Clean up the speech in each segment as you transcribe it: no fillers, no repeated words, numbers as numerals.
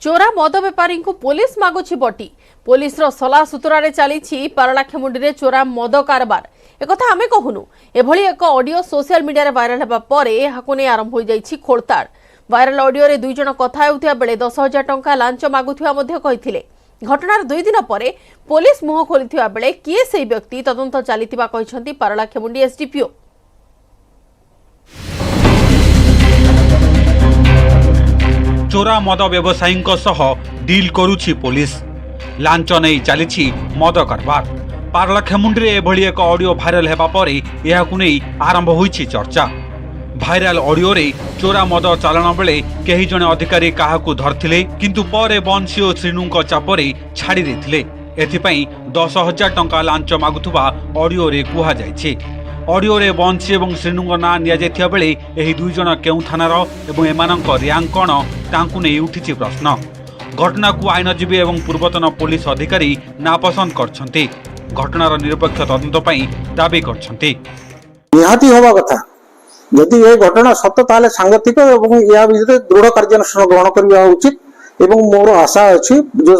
चोरा मद बेपारी को पुलिस मागुछि बटी। पुलिस सलाह सूत्रारे चली पारलाखेमुंडी चोरा मद कारबार। एक आमे कहूनु एभली एक ऑडियो सोशल मीडिया रे वायरल हेबा परे एहाकु नै आरंभ हो जाइछि खोलताड़। वायरल ऑडियो रे दुई जण कथा हेउथिया बेले 10,000 टंका लांच मागुथिया मध्ये कहिथिले। घटनार 2 दिन परे पुलिस मुह खोलिथिया बेले किए सेही व्यक्ति तदंत चलिथिबा कहिसंती पारलाखेमुंडी एसडीपीओ। चोरा मद व्यवसायी डील करुछि पुलिस। लांच नहीं चली मद कारबार। पारलाखेमुंडी एभली एक ऑडियो भाइराल हेबा परे एहाकु नै आरंभ होइछि चर्चा। भाइराल ऑडियो रे चोरा मद चालाण बेले केही जणे अधिकारी काहाकु धरथिले किंतु परे बंशी और श्रीनुंक चापरे छाड़ी देथिले। एथिपई 10,000 टंका लांच मागुथुबा ऑडियो रे कुहा जायछि। ऑडियो रे बंशी और श्रीनुंग ना निया जायथिया बेले एही दुई जण केउ थानार एवं एमानक रैंक कोन तांकु नै उठिछि प्रश्न। घटना को आईनजीवी एवं पूर्वतन पुलिस अधिकारी नापसंद करछन्ति। घटनार निरपेक्ष तदंत पई दाबी करछन्ति। निहाती होबा कथा यदि ये घटना सत्य ताले सांगतिक एवं या विषय दृढ़ कार्यानुष्ठान ग्रहण करबा उचित एवं मोर आशा अछि जो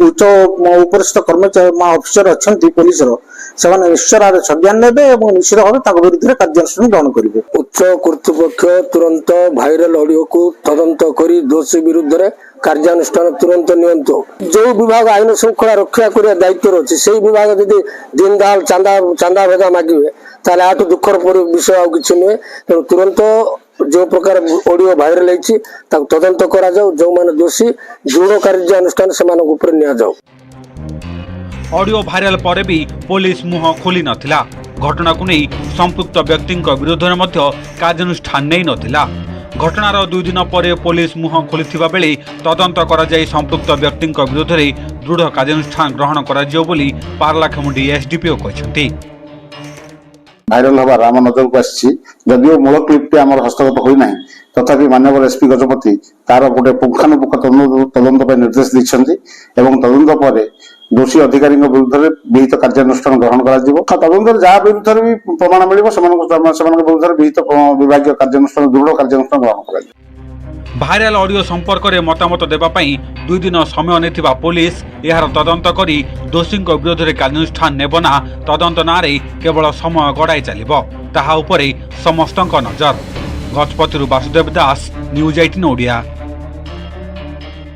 उच्च उपरिस्थ कर्मचारी ऑफिसर अछंती पुलिस रो सेमाने निश्चय संज्ञान नेबे एवं निश्चित भाव ताक विरुद्ध कार्यानुष्ठान ग्रहण करिवे। उच्च कर्तृपक्ष तुरंत भाइराल ऑडियो को तदंत करी दोषी विरुद्ध रे कार्यानुष्ठान तुरंत नियंतो। जो विभाग आईन श्रृंखला रक्षा करिया दायित्व अछि सेही विभाग यदि दिन दाल चांदा भेदा मागिवे ताले आटो दुखर विषय आ किछि नै। तेणु तुरंत जो प्रकार ऑडियो भाइराल होइछि ताक तदंत करा जाऊ। जो माने दोषी दृढ़ कार्यानुष्ठान सेमानक ऊपर निया जाऊ। ऑडियो भाइराल परे भी पुलिस मुह खोली नथिला। घटना को नहीं संपुक्त व्यक्ति विरोध में कार्यानुष्ठान नहीं नथिला। घटनार 2 दिन पर पुलिस मुह खोलिथिबा बेले तदंत करा जाय संपुक्त व्यक्ति विरोध में दृढ़ कार्यानुष्ठान ग्रहण करा जियो बोली पारलाखेमुंडी एसडीपीओ कहछन्ति। भाइराल हवा राम नजर को आसी जदिओ मूल क्लिप आम हस्तगत होना तथापि माननीय एसपी गजपति तार गोटे पुंखानुपुंख तदंत निर्देश देते। तदंत पर दोषी अधिकारी विरुद्ध में विहित कार्यानुष्ठान ग्रहण कर तदंत जहाँ विरुद्ध भी प्रमाण मिले विरुद्ध विहित विभाग कार्यानुष्ठान दृढ़ कार्यानुष्ठान ग्रहण कर। भाइराल ऑडियो संपर्क में मतामत देवाई 2 दिन समय नेथिबा पुलिस यार तदंत करी दोषी विरोध में कार्यानुष्ठान नेबना तदंत नारे केवल समय गड़ाई चलिबो ताहा उपरे समस्तक नजर। गजपति वासुदेव दास, न्यूज 18 ओडिया।